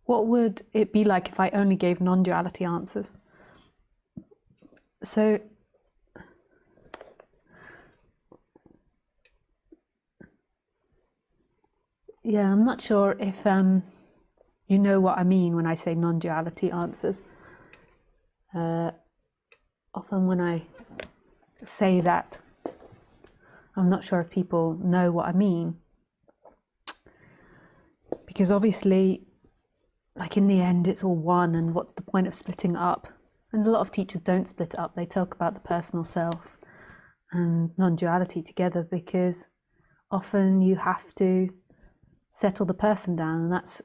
What would it be like if I only gave non-duality answers? So yeah, I'm not sure if you know what I mean when I say non-duality answers. Often when I say that, I'm not sure if people know what I mean. Because obviously, like in the end, it's all one, and what's the point of splitting up? And a lot of teachers don't split up. They talk about the personal self and non-duality together, because often you have to settle the person down, and that's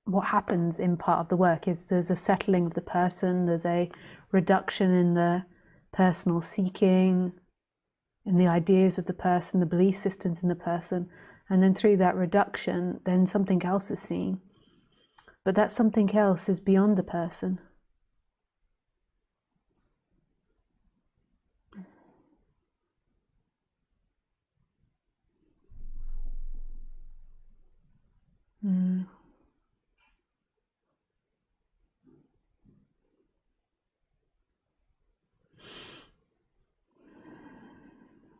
what happens in part of the work. Is there's a settling of the person, there's a reduction in the personal seeking, in the ideas of the person, the belief systems in the person, and then through that reduction, then something else is seen. But that something else is beyond the person.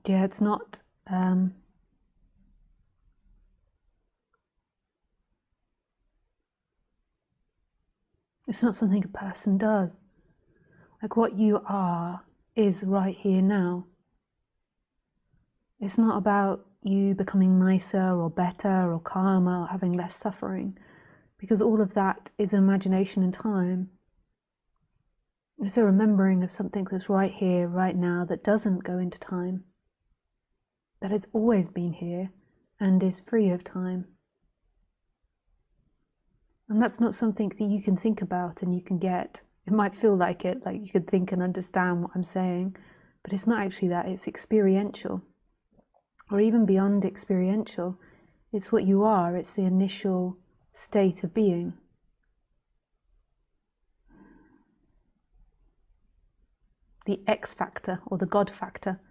Yeah, it's not something a person does. Like what you are is right here now. It's not about you becoming nicer or better or calmer or having less suffering, because all of that is imagination and time. It's a remembering of something that's right here, right now, that doesn't go into time, that has always been here and is free of time. And that's not something that you can think about and you can get. It might feel like it, like you could think and understand what I'm saying, but it's not actually that. It's experiential, or even beyond experiential. It's what you are. It's the initial state of being. The X factor or the God factor.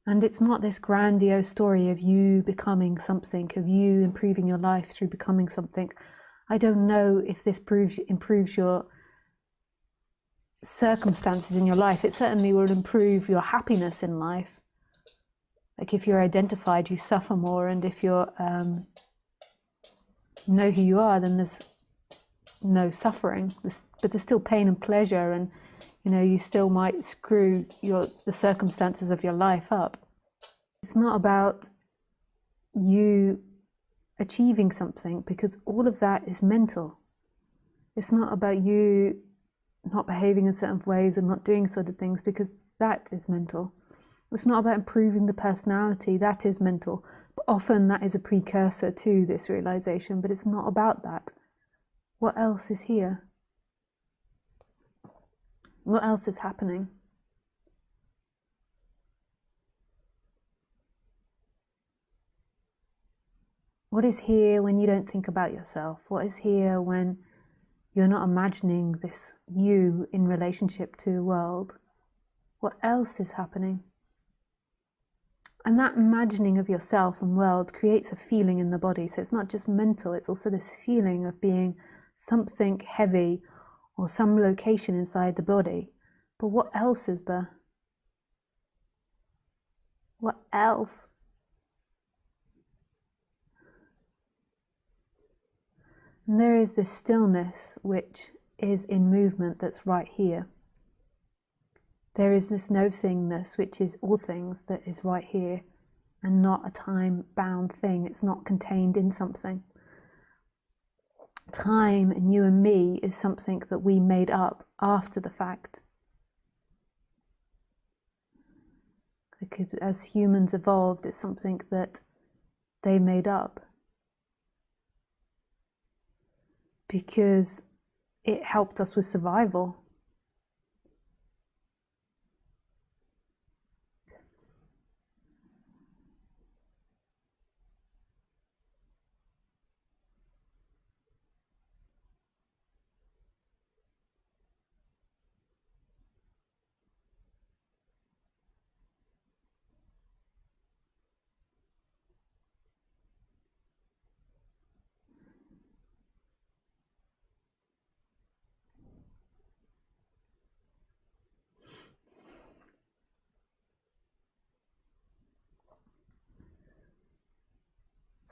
And it's not this grandiose story of you becoming something, of you improving your life through becoming something. I don't know if this improves your circumstances in your life. It certainly will improve your happiness in life. Like if you're identified, you suffer more, and if you're know who you are, then there's no suffering. But there's still pain and pleasure, and you still might screw the circumstances of your life up. It's not about you achieving something, because all of that is mental. It's not about you not behaving in certain ways and not doing sort of things, because that is mental. It's not about improving the personality, that is mental. But often that is a precursor to this realization, but it's not about that. What else is here? What else is happening? What is here when you don't think about yourself? What is here when you're not imagining this you in relationship to the world? What else is happening? And that imagining of yourself and world creates a feeling in the body. So it's not just mental, it's also this feeling of being something heavy or some location inside the body. But what else is there? What else? And there is this stillness which is in movement that's right here. There is this no-thingness which is all things that is right here and not a time-bound thing. It's not contained in something. Time and you and me is something that we made up after the fact. Because as humans evolved, it's something that they made up. Because it helped us with survival.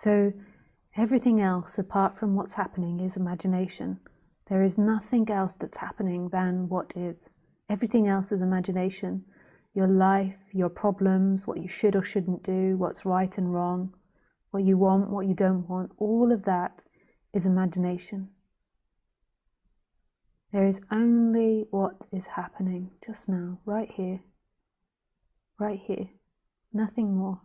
So everything else apart from what's happening is imagination. There is nothing else that's happening than what is. Everything else is imagination. Your life, your problems, what you should or shouldn't do, what's right and wrong, what you want, what you don't want, all of that is imagination. There is only what is happening just now, right here, nothing more.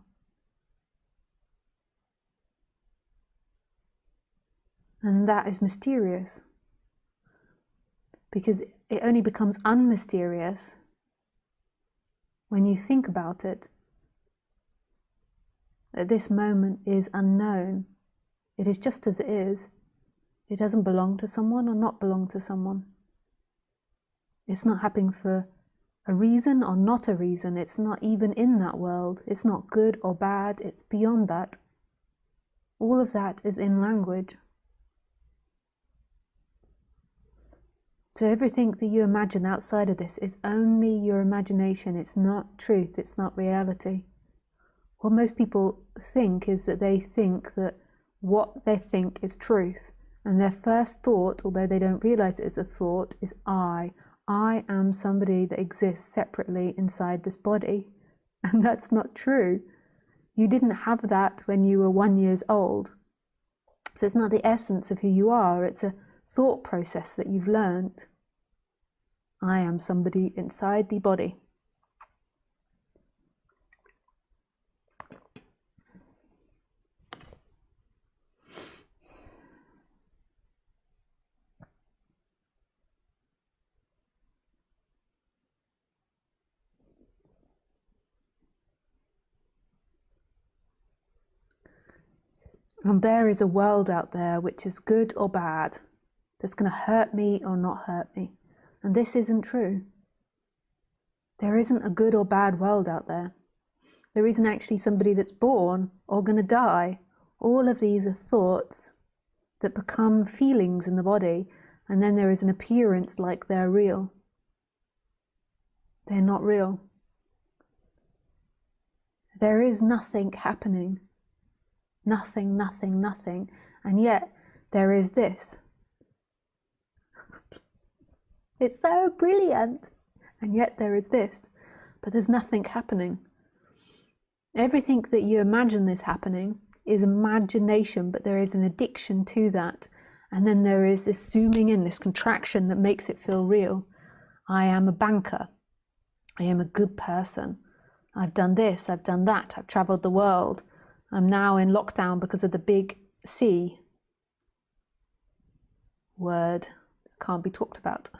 And that is mysterious, because it only becomes unmysterious when you think about it, that this moment is unknown. It is just as it is. It doesn't belong to someone or not belong to someone. It's not happening for a reason or not a reason. It's not even in that world. It's not good or bad. It's beyond that. All of that is in language. So everything that you imagine outside of this is only your imagination. It's not truth. It's not reality. What most people think is that they think that what they think is truth. And their first thought, although they don't realize it is a thought, is I am somebody that exists separately inside this body. And that's not true. You didn't have that when you were 1 year old. So it's not the essence of who you are. It's a thought process that you've learned. I am somebody inside the body. And there is a world out there which is good or bad, that's going to hurt me or not hurt me. And this isn't true. There isn't a good or bad world out there. There isn't actually somebody that's born or going to die. All of these are thoughts that become feelings in the body, and then there is an appearance like they're real. They're not real. There is nothing happening. Nothing, nothing, nothing. And yet there is this. It's so brilliant. And yet there is this. But there's nothing happening. Everything that you imagine is happening is imagination, but there is an addiction to that. And then there is this zooming in, this contraction that makes it feel real. I am a banker. I am a good person. I've done this, I've done that, I've traveled the world. I'm now in lockdown because of the big C word that can't be talked about.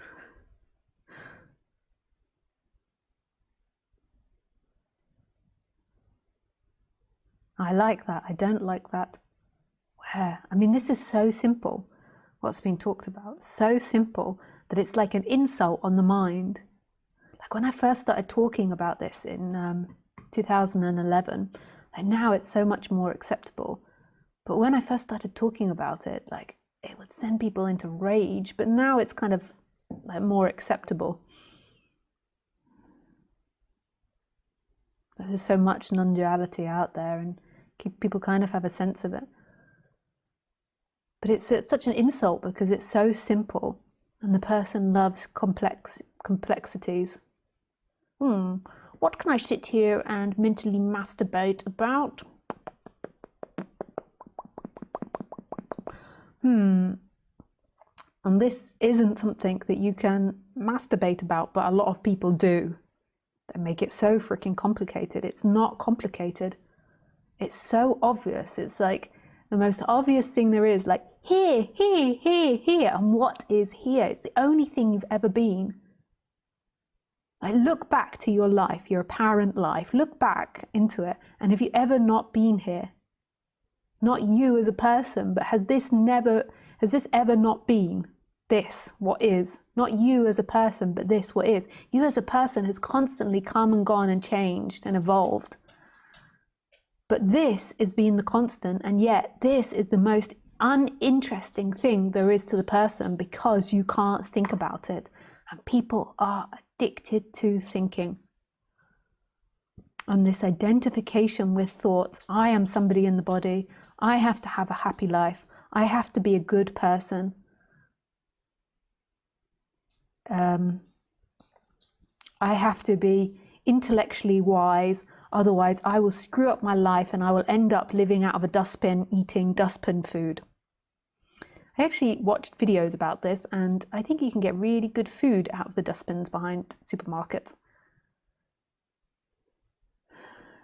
I like that, I don't like that. Where? I mean, this is so simple, what's being talked about. So simple that it's like an insult on the mind. Like when I first started talking about this in 2011, and now it's so much more acceptable. But when I first started talking about it, like it would send people into rage, but now it's kind of like more acceptable. There's so much non-duality out there, and people kind of have a sense of it. But it's such an insult because it's so simple, and the person loves complexities. What can I sit here and mentally masturbate about? And this isn't something that you can masturbate about, but a lot of people do. They make it so freaking complicated. It's not complicated. It's so obvious. It's like the most obvious thing there is, like here, here, here, here. And what is here? It's the only thing you've ever been. Like, look back to your life, your apparent life. Look back into it. And have you ever not been here? Not you as a person, but has this ever not been this, what is? Not you as a person, but this, what is. You as a person has constantly come and gone and changed and evolved. But this is being the constant, and yet this is the most uninteresting thing there is to the person because you can't think about it. And people are addicted to thinking. And this identification with thoughts, I am somebody in the body, I have to have a happy life. I have to be a good person. I have to be intellectually wise, otherwise I will screw up my life and I will end up living out of a dustbin, eating dustbin food. I actually watched videos about this, and I think you can get really good food out of the dustbins behind supermarkets.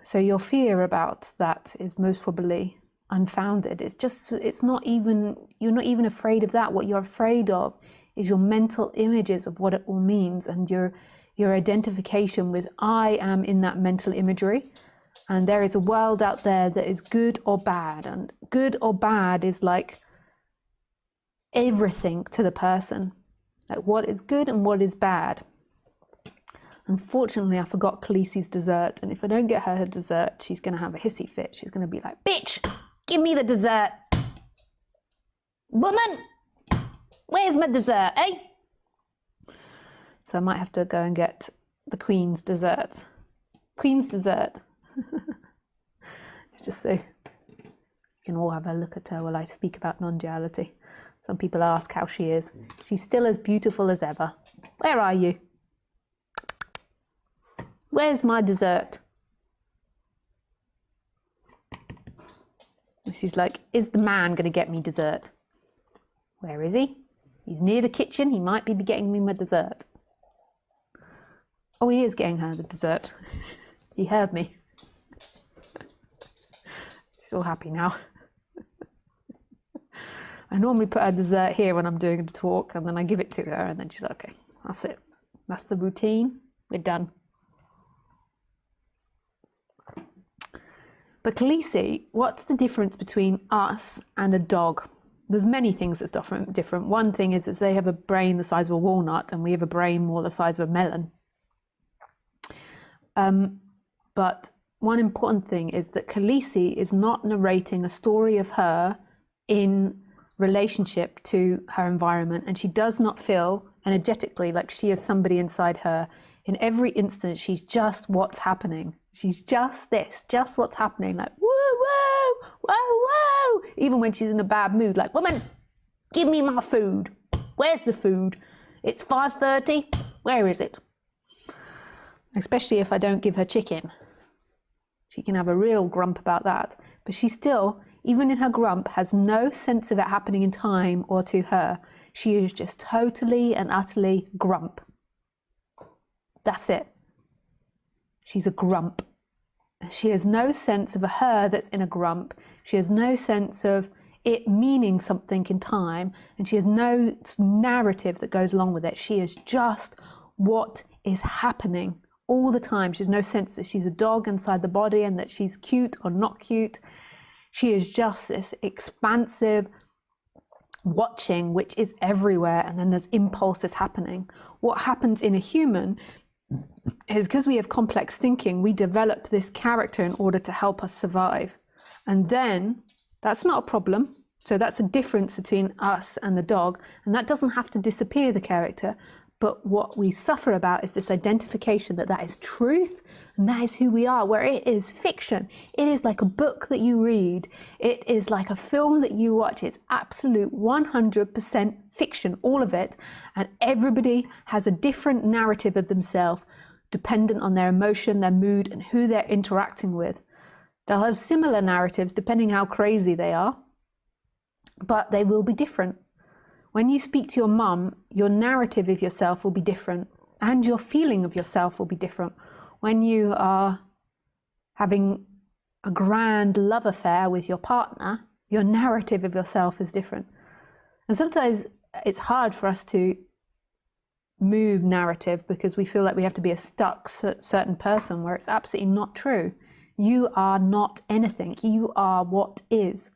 So your fear about that is most probably unfounded. It's not even, you're not even afraid of that. What you're afraid of is your mental images of what it all means, and your identification with I am in that mental imagery. And there is a world out there that is good or bad, and good or bad is like everything to the person, like what is good and what is bad. Unfortunately, I forgot Khaleesi's dessert, and if I don't get her dessert, she's going to have a hissy fit. She's going to be like, bitch, give me the dessert. Woman, where's my dessert, eh? So I might have to go and get the Queen's dessert. Queen's dessert. Just so you can all have a look at her while I speak about non-duality. Some people ask how she is. She's still as beautiful as ever. Where are you? Where's my dessert? She's like, is the man going to get me dessert? Where is he? He's near the kitchen. He might be getting me my dessert. Oh, he is getting her the dessert. He heard me. She's all happy now. I normally put her dessert here when I'm doing the talk, and then I give it to her, and then she's like, okay, that's it. That's the routine. We're done. But Khaleesi, what's the difference between us and a dog? There's many things that's different. One thing is that they have a brain the size of a walnut, and we have a brain more the size of a melon. But one important thing is that Khaleesi is not narrating a story of her in relationship to her environment, and she does not feel energetically like she is somebody inside her. In every instance, she's just what's happening. She's just this, just what's happening, like woo woo, whoa whoa. Even when she's in a bad mood, like, woman, give me my food. Where's the food? It's 5:30. Where is it? Especially if I don't give her chicken. She can have a real grump about that. But she still, even in her grump, has no sense of it happening in time or to her. She is just totally and utterly grump. That's it. She's a grump. She has no sense of a her that's in a grump. She has no sense of it meaning something in time, and she has no narrative that goes along with it. She is just what is happening all the time. She has no sense that she's a dog inside the body and that she's cute or not cute. She is just this expansive watching, which is everywhere, and then there's impulses happening. What happens in a human is, because we have complex thinking, we develop this character in order to help us survive. And then that's not a problem. So that's a difference between us and the dog, and that doesn't have to disappear the character. But what we suffer about is this identification that that is truth and that is who we are, where it is fiction. It is like a book that you read. It is like a film that you watch. It's absolute 100% fiction, all of it. And everybody has a different narrative of themselves, dependent on their emotion, their mood, and who they're interacting with. They'll have similar narratives depending how crazy they are, but they will be different. When you speak to your mum, your narrative of yourself will be different, and your feeling of yourself will be different. When you are having a grand love affair with your partner, your narrative of yourself is different. And sometimes it's hard for us to move narrative because we feel like we have to be a stuck certain person, where it's absolutely not true. You are not anything. You are what is.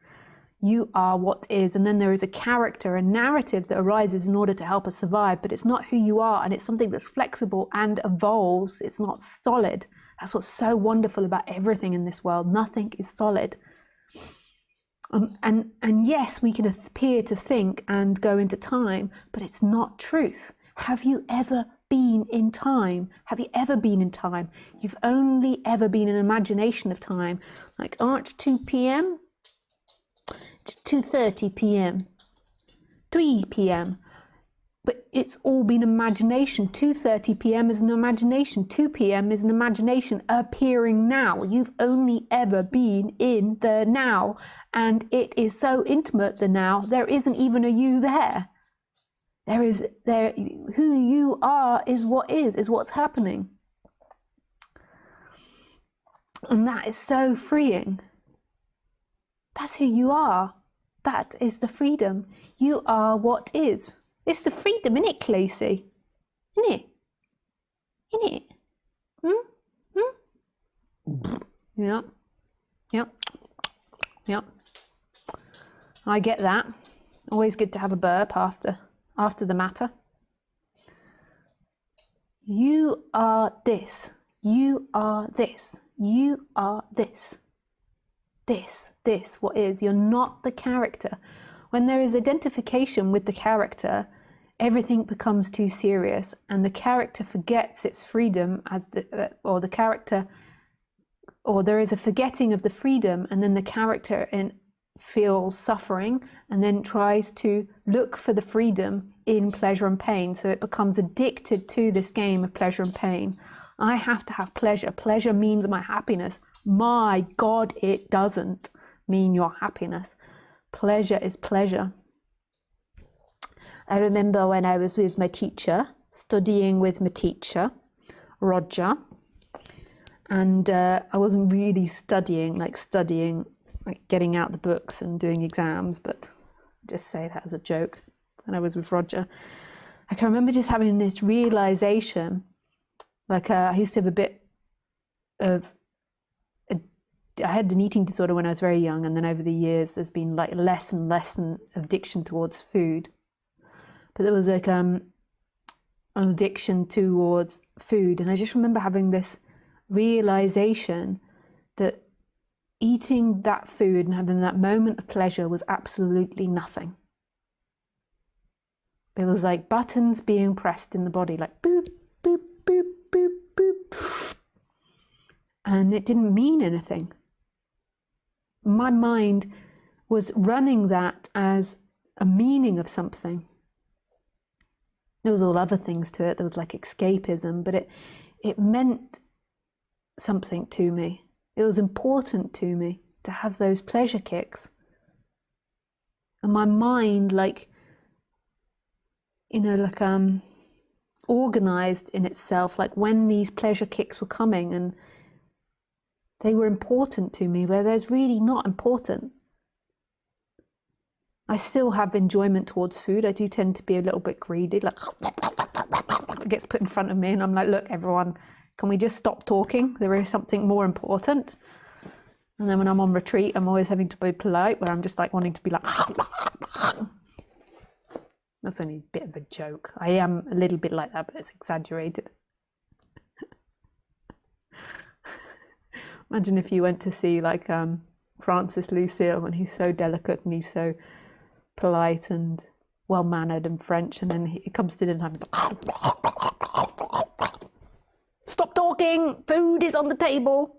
You are what is, and then there is a character, a narrative that arises in order to help us survive, but it's not who you are, and it's something that's flexible and evolves. It's not solid. That's what's so wonderful about everything in this world. Nothing is solid. And yes, we can appear to think and go into time, but it's not truth. Have you ever been in time? Have you ever been in time? You've only ever been an imagination of time. Like, oh, it's 2 p.m. 2:30 p.m., 3 p.m., but it's all been imagination. 2:30 p.m. is an imagination. 2 p.m. is an imagination appearing now. You've only ever been in the now, and it is so intimate, the now. There isn't even a you there. Who you are is what's happening. And that is so freeing. That's who you are. That is the freedom. You are what is. It's the freedom, innit, Khaleesi? Innit? Innit? Yeah. Yep. Yep. I get that. Always good to have a burp after the matter. You are this. You are this. You are this. This, what is. You're not the character. When there is identification with the character, everything becomes too serious, and the character forgets its freedom or there is a forgetting of the freedom, and then the character feels suffering and then tries to look for the freedom in pleasure and pain. So it becomes addicted to this game of pleasure and pain. I have to have pleasure. Pleasure means my happiness. My God, it doesn't mean your happiness. Pleasure is pleasure. I remember when I was with my teacher, studying with my teacher, Roger, and I wasn't really studying, like getting out the books and doing exams, but just say that as a joke. When I was with Roger, I can remember just having this realization, like I used to have a bit of, I had an eating disorder when I was very young, and then over the years there's been like less and less an addiction towards food. But there was like an addiction towards food, and I just remember having this realization that eating that food and having that moment of pleasure was absolutely nothing. It was like buttons being pressed in the body, like boop, boop, boop, boop, boop. And it didn't mean anything. My mind was running that as a meaning of something. There was all other things to it. There was like escapism, but it meant something to me. It was important to me to have those pleasure kicks. And my mind, organized in itself, like when these pleasure kicks were coming, and they were important to me, where there's really not important. I still have enjoyment towards food. I do tend to be a little bit greedy, like it gets put in front of me and I'm like, look, everyone, can we just stop talking? There is something more important. And then when I'm on retreat, I'm always having to be polite, where I'm just like wanting to be like, that's only a bit of a joke. I am a little bit like that, but it's exaggerated. Imagine if you went to see like Francis Lucille, and he's so delicate and he's so polite and well-mannered and French, and then he comes to dinner and stop talking, food is on the table.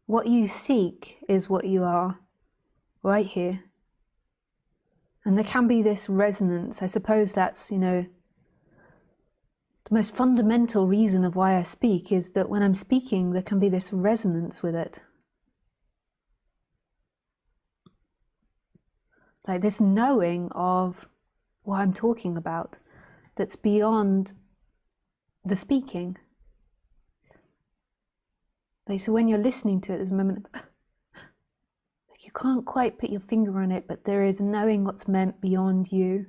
What you seek is what you are, right here. And there can be this resonance. I suppose that's, the most fundamental reason of why I speak is that when I'm speaking, there can be this resonance with it. Like this knowing of what I'm talking about that's beyond the speaking. Like, so when you're listening to it, there's a moment of, like you can't quite put your finger on it, but there is knowing what's meant beyond you.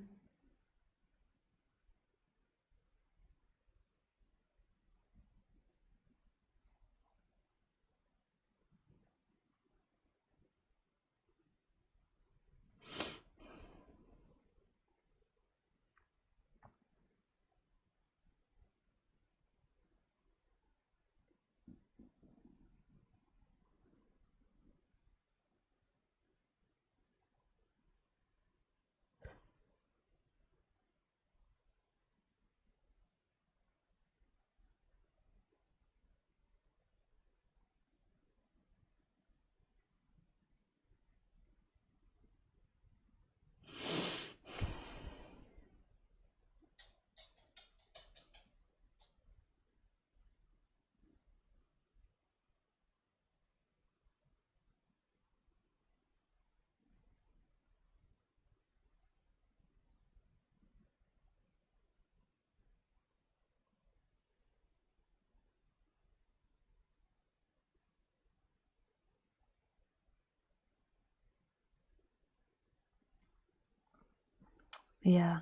Yeah.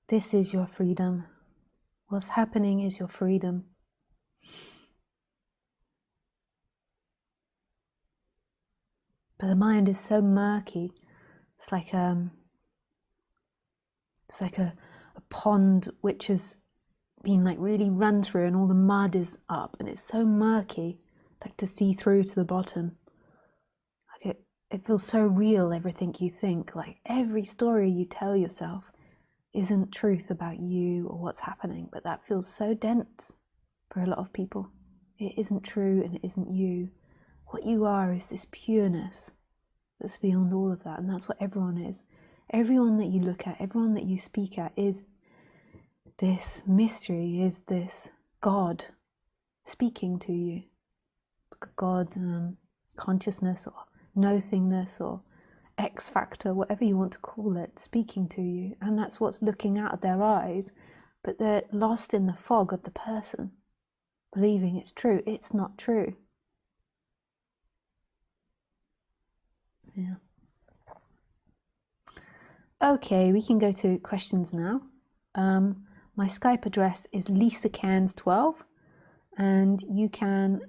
This is your freedom. What's happening is your freedom. But the mind is so murky. It's like a pond which has been like really run through and all the mud is up and it's so murky, like to see through to the bottom. Like it feels so real, everything you think, like every story you tell yourself isn't truth about you or what's happening, but that feels so dense for a lot of people. It isn't true and it isn't you. What you are is this pureness that's beyond all of that, and that's what everyone is. Everyone that you look at, everyone that you speak at is this mystery, is this God speaking to you. God, consciousness or no-thingness or X factor, whatever you want to call it, speaking to you. And that's what's looking out of their eyes, but they're lost in the fog of the person, believing it's true. It's not true. Yeah. Okay, we can go to questions now. My Skype address is Lisa Cairns 12, and you can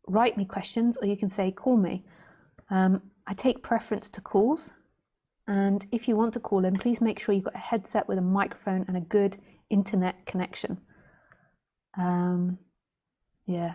write me questions or you can say call me. I take preference to calls, and if you want to call in, please make sure you've got a headset with a microphone and a good internet connection. Yeah.